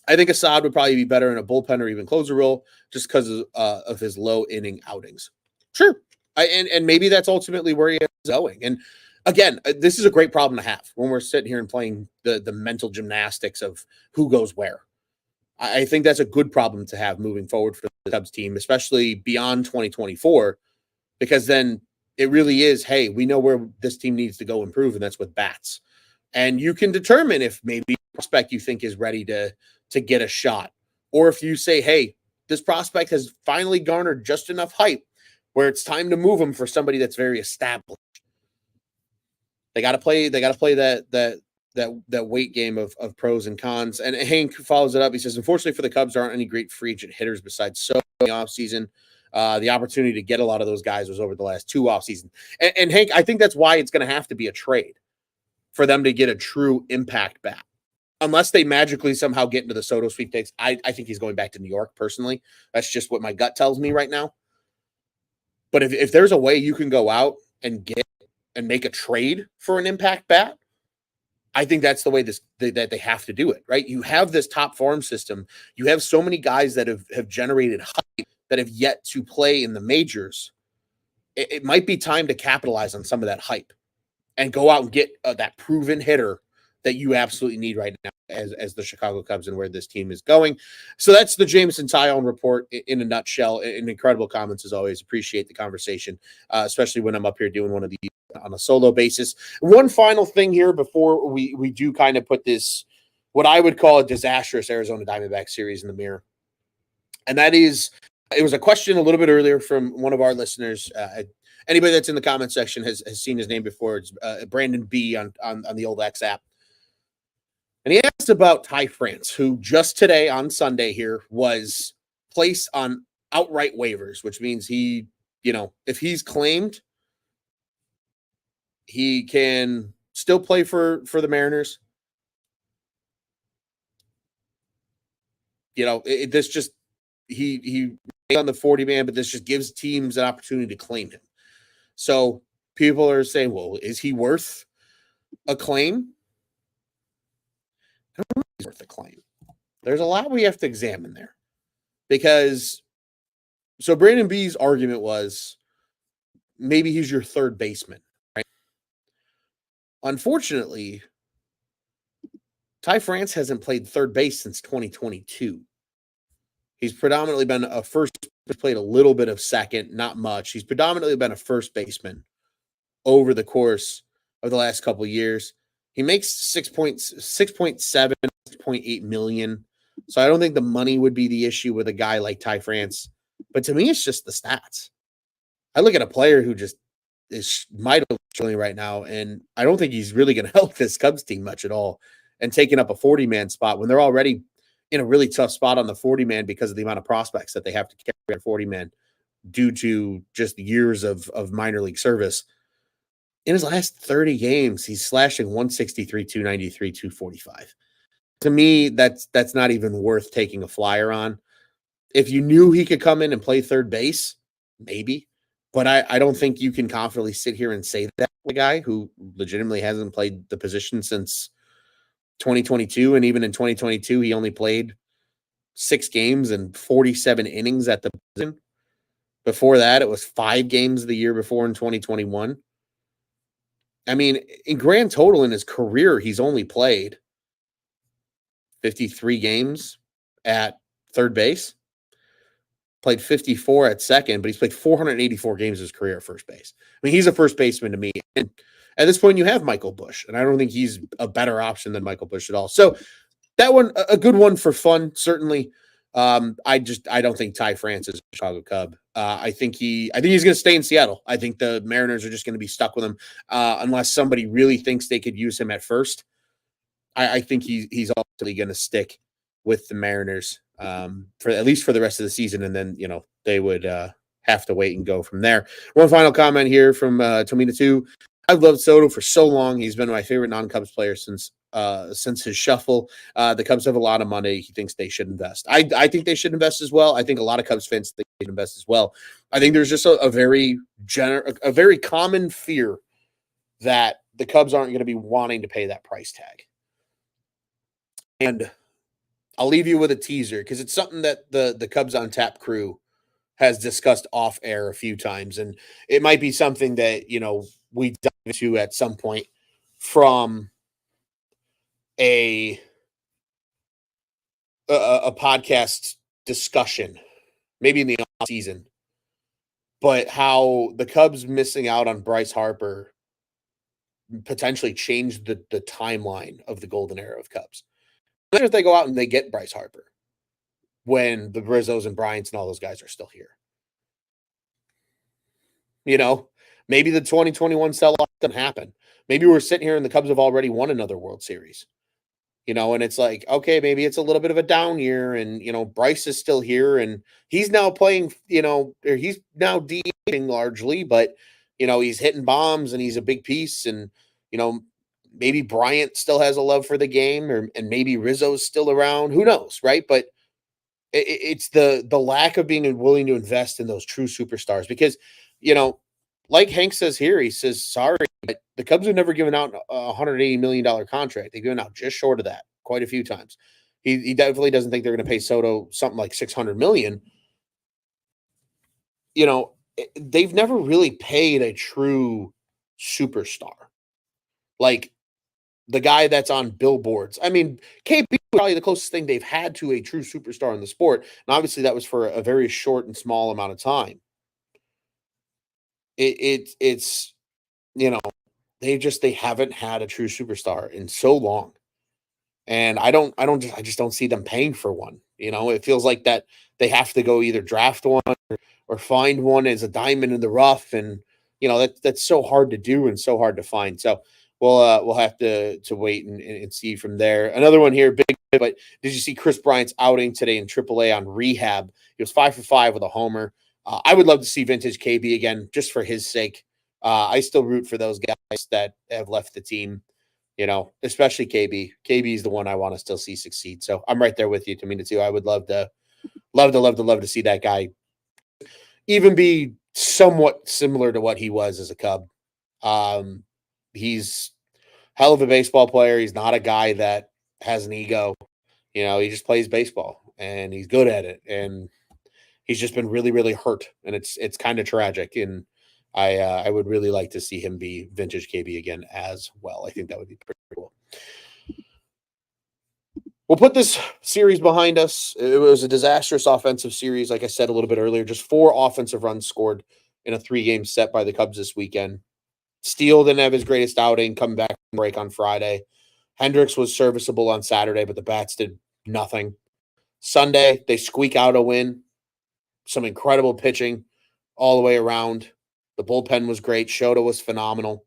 I think Assad would probably be better in a bullpen or even closer role just because of his low inning outings. Sure. And maybe that's ultimately where he is going. And again, this is a great problem to have when we're sitting here and playing the mental gymnastics of who goes where. I think that's a good problem to have moving forward for the Cubs team, especially beyond 2024, because then it really is, hey, we know where this team needs to go improve, and that's with bats. And you can determine if maybe a prospect you think is ready to get a shot, or if you say, hey, this prospect has finally garnered just enough hype where it's time to move him for somebody that's very established. They got to play that weight game of pros and cons. And Hank follows it up. He says, unfortunately for the Cubs, there aren't any great free agent hitters besides so in the offseason. The opportunity to get a lot of those guys was over the last two offseasons. And Hank, I think that's why it's going to have to be a trade for them to get a true impact bat. Unless they magically somehow get into the Soto sweepstakes, I think he's going back to New York personally. That's just what my gut tells me right now. But if there's a way you can go out and get and make a trade for an impact bat, I think that's the way that they have to do it, right? You have this top farm system. You have so many guys that have generated hype that have yet to play in the majors. It might be time to capitalize on some of that hype and go out and get that proven hitter that you absolutely need right now as the Chicago Cubs and where this team is going. So that's the Jameson Taillon report in a nutshell. And incredible comments as always. Appreciate the conversation, especially when I'm up here doing one of these on a solo basis. One final thing here before we do kind of put this, what I would call a disastrous Arizona Diamondbacks series in the mirror. And that is, it was a question a little bit earlier from one of our listeners. Anybody that's in the comment section has seen his name before. It's Brandon B on the old X app. And he asked about Ty France, who just today on Sunday here was placed on outright waivers, which means he, if he's claimed, he can still play for the Mariners. This just, he on the 40-man, but this just gives teams an opportunity to claim him. So people are saying, well, is he worth a claim? I don't know if he's worth a claim. There's a lot we have to examine there. Because, so Brandon B's argument was, maybe he's your third baseman, right? Unfortunately, Ty France hasn't played third base since 2022. He's predominantly been a first, played a little bit of second, not much. He's predominantly been a first baseman over the course of the last couple of years. He makes 6.7, 6.8 million. So I don't think the money would be the issue with a guy like Ty France. But to me, it's just the stats. I look at a player who just is mightily right now, and I don't think he's really going to help this Cubs team much at all. And taking up a 40-man spot when they're already in a really tough spot on the 40-man because of the amount of prospects that they have to carry on 40-man due to just years of minor league service. In his last 30 games, he's slashing 163, 293, 245. To me, that's not even worth taking a flyer on. If you knew he could come in and play third base, maybe. But I don't think you can confidently sit here and say that a guy who legitimately hasn't played the position since 2022. And even in 2022, he only played 6 games and 47 innings at the position. Before that, it was 5 games the year before in 2021. I mean, in grand total in his career, he's only played 53 games at third base, played 54 at second, but he's played 484 games of his career at first base. I mean, he's a first baseman to me. And at this point, you have Michael Busch, and I don't think he's a better option than Michael Busch at all. So that one, a good one for fun, certainly. I don't think Ty France is a Chicago Cub. I think he's going to stay in Seattle. I think the Mariners are just going to be stuck with him unless somebody really thinks they could use him at first. I think he's ultimately going to stick with the Mariners for at least for the rest of the season, and then they would have to wait and go from there. One final comment here from Tomita 2. I've loved Soto for so long. He's been my favorite non-Cubs player since his shuffle. The Cubs have a lot of money. He thinks they should invest. I think they should invest as well. I think a lot of Cubs fans think they should invest as well. I think there's just a very common fear that the Cubs aren't going to be wanting to pay that price tag. And I'll leave you with a teaser because it's something that the Cubs on Tap crew has discussed off air a few times. And it might be something that, we dive into at some point from a podcast discussion, maybe in the off season, but how the Cubs missing out on Bryce Harper potentially changed the timeline of the golden era of Cubs. Imagine if they go out and they get Bryce Harper when the Rizzos and Bryants and all those guys are still here. Maybe the 2021 sell-off doesn't happen. Maybe we're sitting here and the Cubs have already won another World Series. And it's like, okay, maybe it's a little bit of a down year and, Bryce is still here and he's now playing, or he's now DHing largely, but, he's hitting bombs and he's a big piece and, maybe Bryant still has a love for the game and maybe Rizzo's still around. Who knows, right? But it's the lack of being willing to invest in those true superstars because, like Hank says here, he says, sorry, but the Cubs have never given out a $180 million contract. They've given out just short of that quite a few times. He definitely doesn't think they're going to pay Soto something like $600 million. They've never really paid a true superstar. Like the guy that's on billboards. I mean, KB was probably the closest thing they've had to a true superstar in the sport. And obviously that was for a very short and small amount of time. It's they haven't had a true superstar in so long. And I just don't see them paying for one. It feels like that they have to go either draft one or find one as a diamond in the rough. And, that's so hard to do and so hard to find. So we'll have to wait and see from there. Another one here, big, but did you see Chris Bryant's outing today in AAA on rehab? He was 5 for 5 with a homer. I would love to see vintage KB again, just for his sake. I still root for those guys that have left the team, especially KB. KB is the one I want to still see succeed. So I'm right there with you, Tamina, too. I would love to see that guy even be somewhat similar to what he was as a Cub. He's hell of a baseball player. He's not a guy that has an ego. He just plays baseball and he's good at it. And he's just been really, really hurt. And it's kind of tragic. And I would really like to see him be vintage KB again as well. I think that would be pretty cool. We'll put this series behind us. It was a disastrous offensive series. Like I said a little bit earlier, just 4 offensive runs scored in a 3-game set by the Cubs this weekend. Steele didn't have his greatest outing, coming back from break on Friday. Hendricks was serviceable on Saturday, but the bats did nothing. Sunday, they squeak out a win. Some incredible pitching all the way around. The bullpen was great. Shota was phenomenal.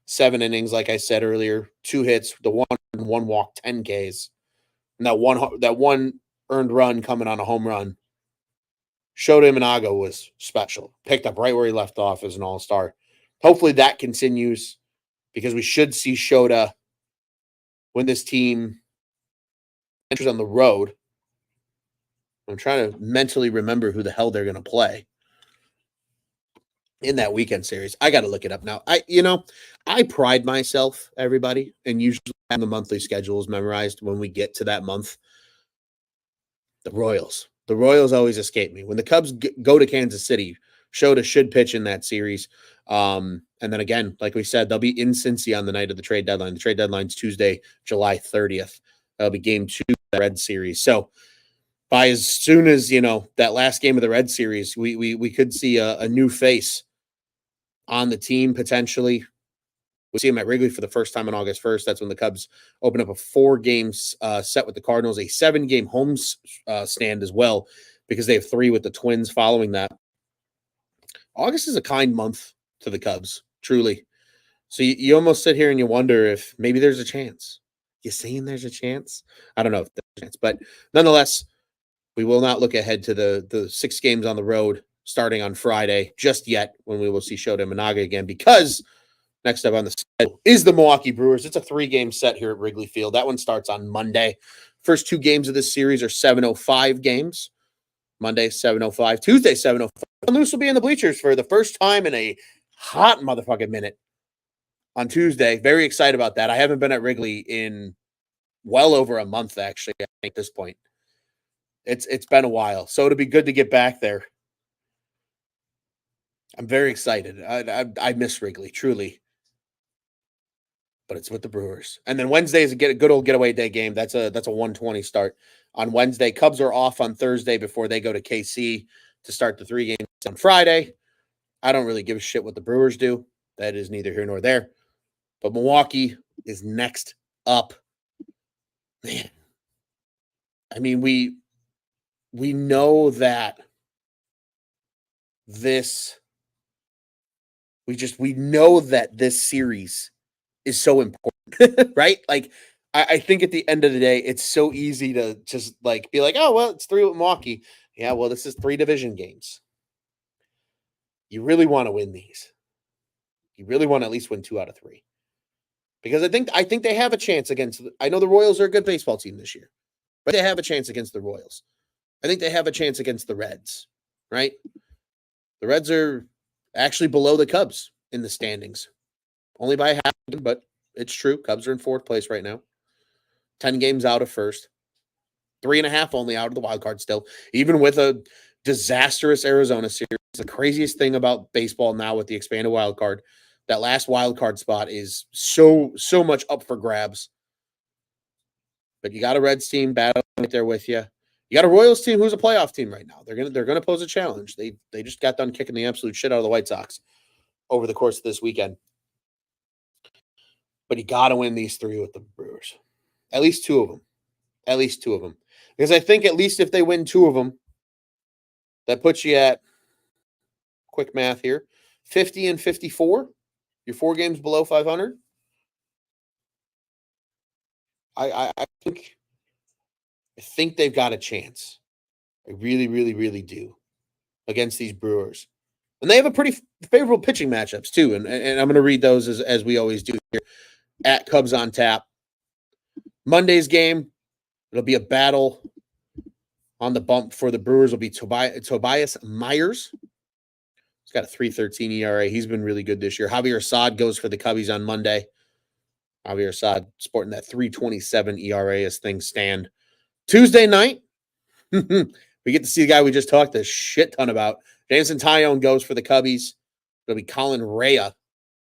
7 innings, like I said earlier, 2 hits, the 1 walk, 10 Ks. And that one earned run coming on a home run. Shota Imanaga was special. Picked up right where he left off as an all-star. Hopefully that continues because we should see Shota when this team enters on the road. I'm trying to mentally remember who the hell they're going to play in that weekend series. I got to look it up now. I pride myself, everybody, and usually have the monthly schedules memorized when we get to that month. The Royals always escape me. When the Cubs go to Kansas City, Shota should pitch in that series. And then again, like we said, they'll be in Cincy on the night of the trade deadline. The trade deadline's Tuesday, July 30th. That'll be game 2 of the Red Series. So by as soon as, that last game of the Red Series, we could see a new face on the team potentially. We see him at Wrigley for the first time on August 1st. That's when the Cubs open up a 4-game set with the Cardinals, a 7-game home stand as well, because they have 3 with the Twins following that. August is a kind month to the Cubs, truly. So you almost sit here and you wonder if maybe there's a chance. You saying there's a chance? I don't know if there's a chance, but nonetheless, we will not look ahead to the 6 games on the road starting on Friday just yet, when we will see Shota Managa again, because next up on the schedule is the Milwaukee Brewers. It's a 3-game set here at Wrigley Field. That one starts on Monday. First 2 games of this series are 7:05 games. Monday, 7:05. Tuesday, 7:05. Luce will be in the bleachers for the first time in a hot motherfucking minute on Tuesday. Very excited about that. I haven't been at Wrigley in well over a month, actually, I think, at this point. It's been a while, so it'll be good to get back there. I'm very excited. I miss Wrigley, truly. But it's with the Brewers. And then Wednesday is a good old getaway day game. That's a 1:20 start on Wednesday. Cubs are off on Thursday before they go to KC to start the 3 games on Friday. I don't really give a shit what the Brewers do. That is neither here nor there. But Milwaukee is next up. Man. I mean, we know that we know that this series is so important, right? Like, I think at the end of the day, it's so easy to just like be like, oh, well, it's 3 with Milwaukee. Yeah, well, this is 3 division games. You really want to win these. You really want to at least win 2 out of 3. Because I think they have a chance against, I know the Royals are a good baseball team this year, but they have a chance against the Royals. I think they have a chance against the Reds, right? The Reds are actually below the Cubs in the standings. Only by half, but it's true. Cubs are in 4th place right now. 10 games out of first. 3.5 only out of the wild card still. Even with a disastrous Arizona series. The craziest thing about baseball now with the expanded wild card, that last wild card spot is so much up for grabs. But you got a Reds team battling right there with you. You got a Royals team who's a playoff team right now. They're gonna pose a challenge. They just got done kicking the absolute shit out of the White Sox over the course of this weekend. But you got to win these 3 with the Brewers. At least 2 of them. At least 2 of them. Because I think at least if they win 2 of them, that puts you at, quick math here, 50 and 54. You're 4 games below 500. I think they've got a chance. I really, really, really do against these Brewers. And they have a pretty favorable pitching matchups too. And I'm going to read those as we always do here at Cubs on Tap. Monday's game, it'll be a battle on the bump for the Brewers. Will be Tobias Myers. He's got a 3.13 ERA. He's been really good this year. Javier Assad goes for the Cubbies on Monday. Javier Assad sporting that 3.27 ERA as things stand. Tuesday night, we get to see the guy we just talked a shit ton about. Jameson Taillon goes for the Cubbies. It'll be Colin Rea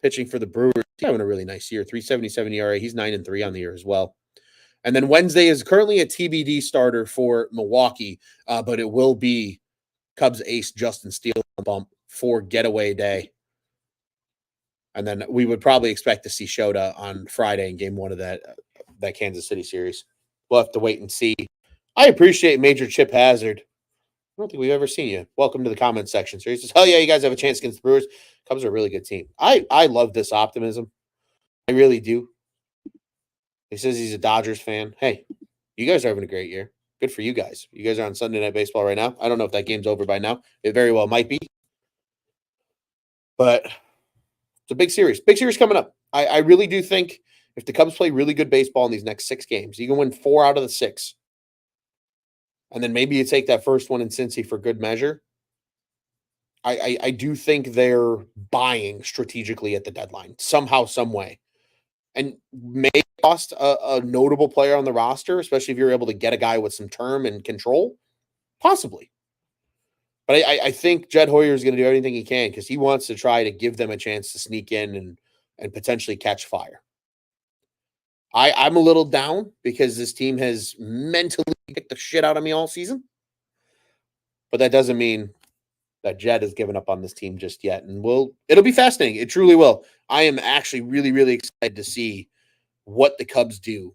pitching for the Brewers. He's having a really nice year. 3.77 ERA. He's 9-3 on the year as well. And then Wednesday is currently a TBD starter for Milwaukee, but it will be Cubs ace Justin Steele on bump for getaway day. And then we would probably expect to see Shota on Friday in game 1 of that Kansas City series. We'll have to wait and see. I appreciate Major Chip Hazard. I don't think we've ever seen you. Welcome to the comment section. So he says, hell yeah, you guys have a chance against the Brewers. Cubs are a really good team. I love this optimism. I really do. He says he's a Dodgers fan. Hey, you guys are having a great year. Good for you guys. You guys are on Sunday Night Baseball right now. I don't know if that game's over by now. It very well might be. But it's a big series. Big series coming up. I really do think if the Cubs play really good baseball in these next 6 games, you can win 4 out of the 6. And then maybe you take that first one in Cincy for good measure. I do think they're buying strategically at the deadline, somehow, some way. And may cost a notable player on the roster, especially if you're able to get a guy with some term and control. Possibly. But I think Jed Hoyer is going to do everything he can because he wants to try to give them a chance to sneak in and potentially catch fire. I'm a little down because this team has mentally kicked the shit out of me all season. But that doesn't mean that Jed has given up on this team just yet. And it'll be fascinating. It truly will. I am actually really, really excited to see what the Cubs do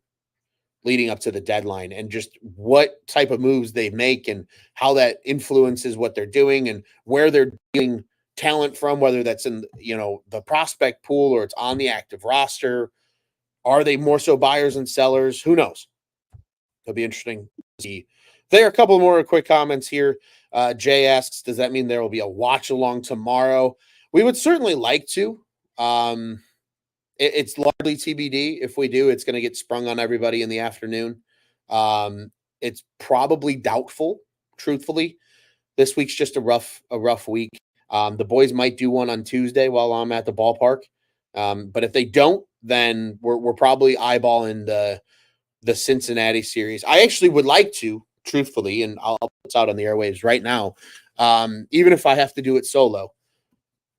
leading up to the deadline and just what type of moves they make and how that influences what they're doing and where they're getting talent from, whether that's in, the prospect pool or it's on the active roster. Are they more so buyers and sellers? Who knows? It'll be interesting to see. There are a couple more quick comments here. Jay asks, does that mean there will be a watch along tomorrow? We would certainly like to. It's largely TBD. If we do, it's going to get sprung on everybody in the afternoon. It's probably doubtful, truthfully. This week's just a rough week. The boys might do one on Tuesday while I'm at the ballpark. But if they don't, then we're probably eyeballing the Cincinnati series. I actually would like to, truthfully, and I'll put this out on the airwaves right now. Even if I have to do it solo,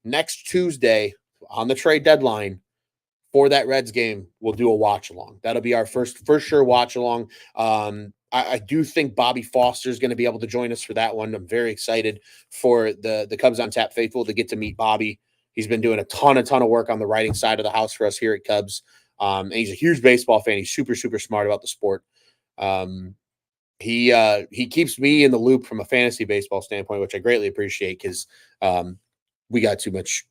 next Tuesday on the trade deadline for that Reds game, we'll do a watch along. That'll be our first for sure watch along. I do think Bobby Foster is going to be able to join us for that one. I'm very excited for the Cubs on Tap faithful to get to meet Bobby. He's been doing a ton of work on the writing side of the house for us here at Cubs. And he's a huge baseball fan. He's super smart about the sport. He keeps me in the loop from a fantasy baseball standpoint, which I greatly appreciate because we got too much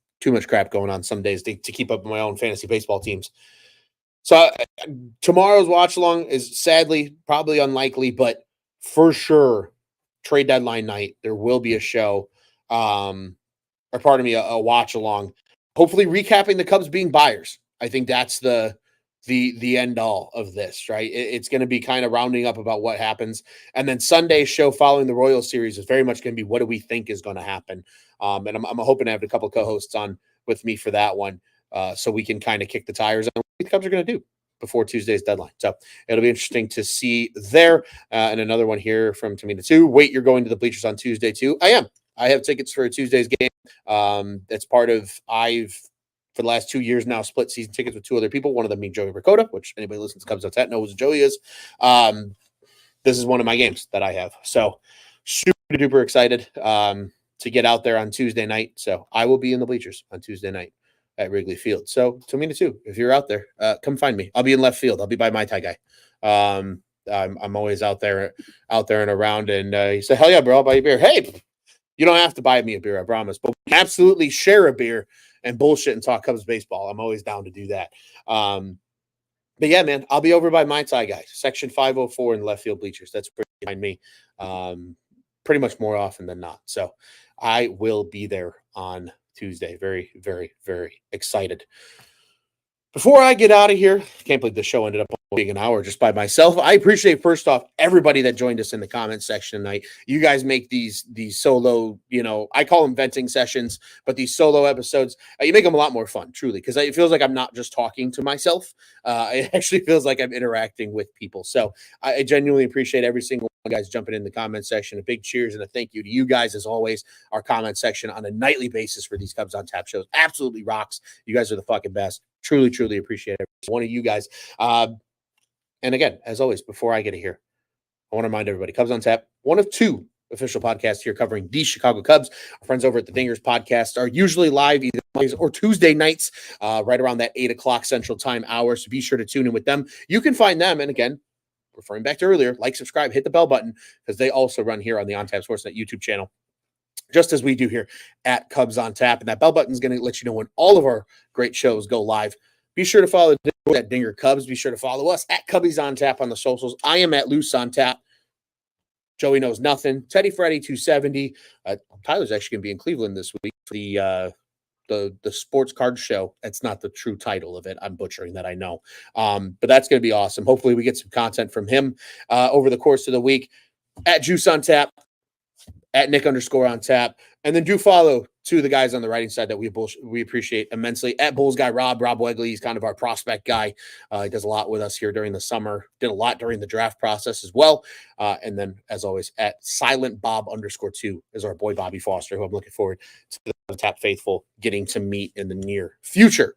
crap going on some days to keep up with my own fantasy baseball teams. So tomorrow's watch along is sadly probably unlikely, but for sure, trade deadline night, there will be a show, a watch along, hopefully recapping the Cubs being buyers. I think that's the end all of this, right? It's going to be kind of rounding up about what happens. And then Sunday's show following the Royals series is very much going to be what do we think is going to happen. And I'm hoping to have a couple of co-hosts on with me for that one so we can kind of kick the tires on what the Cubs are going to do before Tuesday's deadline. So it'll be interesting to see there. And another one here from Tamina 2. Wait, you're going to the bleachers on Tuesday too? I am. I have tickets for Tuesday's game. That's part of for the last 2 years now, split season tickets with two other people. One of them being Joey Ricotta, which anybody listens to Cubs on Tap knows who Joey is. This is one of my games that I have. So super duper excited to get out there on Tuesday night. So I will be in the bleachers on Tuesday night at Wrigley Field. So Tamina too, if you're out there, come find me. I'll be in left field. I'll be by my tie guy. I'm always out there and around. And he said, hell yeah, bro, I'll buy you a beer. Hey, you don't have to buy me a beer, I promise. But we absolutely share a beer and bullshit and talk Cubs baseball. I'm always down to do that. But yeah, man, I'll be over by my tie guy, section 504 in left field bleachers. That's pretty behind me, pretty much more often than not. So I will be there on Tuesday. Very, very, very excited. Before I get out of here, I can't believe the show ended up being an hour just by myself. I appreciate, first off, everybody that joined us in the comments section tonight. You guys make these solo, I call them venting sessions, but these solo episodes, you make them a lot more fun, truly, because it feels like I'm not just talking to myself. It actually feels like I'm interacting with people. So I genuinely appreciate every single one of you guys jumping in the comment section. A big cheers and a thank you to you guys, as always. Our comment section on a nightly basis for these Cubs on Tap shows absolutely rocks. You guys are the fucking best. Truly appreciate every one of you guys. And again, as always, before I get here, I want to remind everybody, Cubs on Tap, one of two official podcasts here covering the Chicago Cubs. Our friends over at the Dingers podcast are usually live either Mondays or Tuesday nights, right around that 8 o'clock Central Time hour. So be sure to tune in with them. You can find them, and again, referring back to earlier, like, subscribe, hit the bell button, because they also run here on the On Tap Sportsnet YouTube channel, just as we do here at Cubs on Tap. And that bell button is going to let you know when all of our great shows go live. Be sure to follow that Dinger Cubs. Be sure to follow us at Cubbies on Tap on the socials. I am at Loose on Tap. Joey knows nothing. Teddy Freddy 270. Tyler's actually going to be in Cleveland this week for the sports card show. That's not the true title of it. I'm butchering that, I know. But that's going to be awesome. Hopefully we get some content from him over the course of the week. At Juice on Tap, at Nick_on Tap. And then do follow two of the guys on the writing side that we appreciate immensely. At Bulls guy Rob Wegley. He's kind of our prospect guy. He does a lot with us here during the summer. Did a lot during the draft process as well. And then, as always, at Silent Bob_2 is our boy Bobby Foster, who I'm looking forward to the Tap faithful getting to meet in the near future.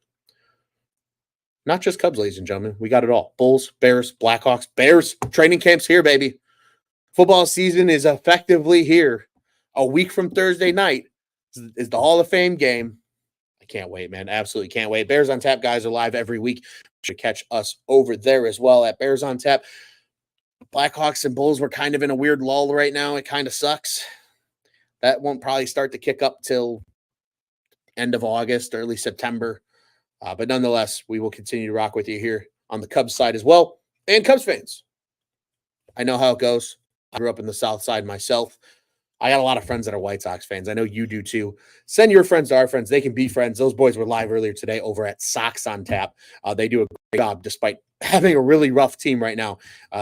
Not just Cubs, ladies and gentlemen. We got it all. Bulls, Bears, Blackhawks, Bears. Training camp's here, baby. Football season is effectively here. A week from Thursday night is the Hall of Fame game. I can't wait, man. Absolutely can't wait. Bears on Tap guys are live every week. You should catch us over there as well at Bears on Tap. Blackhawks and Bulls were kind of in a weird lull right now. It kind of sucks. That won't probably start to kick up till end of August, early September. But nonetheless, we will continue to rock with you here on the Cubs side as well. And Cubs fans, I know how it goes. I grew up in the South Side myself. I got a lot of friends that are White Sox fans. I know you do too. Send your friends to our friends. They can be friends. Those boys were live earlier today over at Sox on Tap. They do a great job despite having a really rough team right now.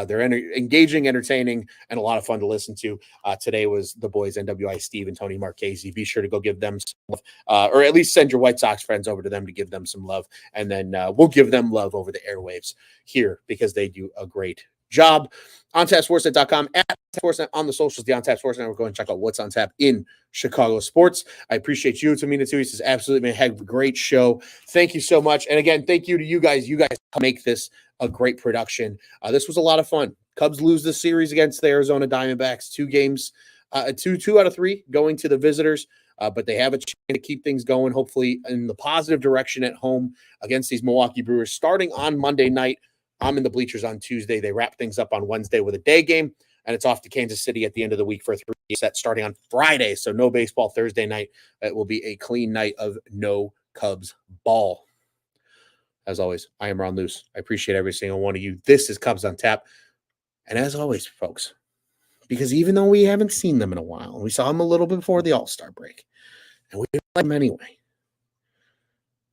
They're engaging, entertaining, and a lot of fun to listen to. Today was the boys, NWI Steve and Tony Marchese. Be sure to go give them some love, or at least send your White Sox friends over to them to give them some love. And then we'll give them love over the airwaves here because they do a great job. OnTapSportsNet.com, at Sportsnet on the socials, the OnTap Sports Network. Go and check out what's on tap in Chicago sports. I appreciate you, Tamina, too. He says, absolutely, man, had a great show. Thank you so much. And again, thank you to you guys. You guys make this a great production. This was a lot of fun. Cubs lose the series against the Arizona Diamondbacks, 2 games, two out of 3 going to the visitors. But they have a chance to keep things going, hopefully in the positive direction at home against these Milwaukee Brewers starting on Monday night. I'm in the bleachers on Tuesday. They wrap things up on Wednesday with a day game, and it's off to Kansas City at the end of the week for a 3 set starting on Friday. So no baseball Thursday night. It will be a clean night of no Cubs ball. As always, I am Ron Luce. I appreciate every single one of you. This is Cubs on Tap. And as always, folks, because even though we haven't seen them in a while, we saw them a little bit before the All-Star break, and we like them anyway.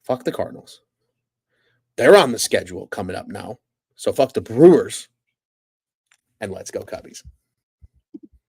Fuck the Cardinals. They're on the schedule coming up now. So fuck the Brewers, and let's go Cubbies.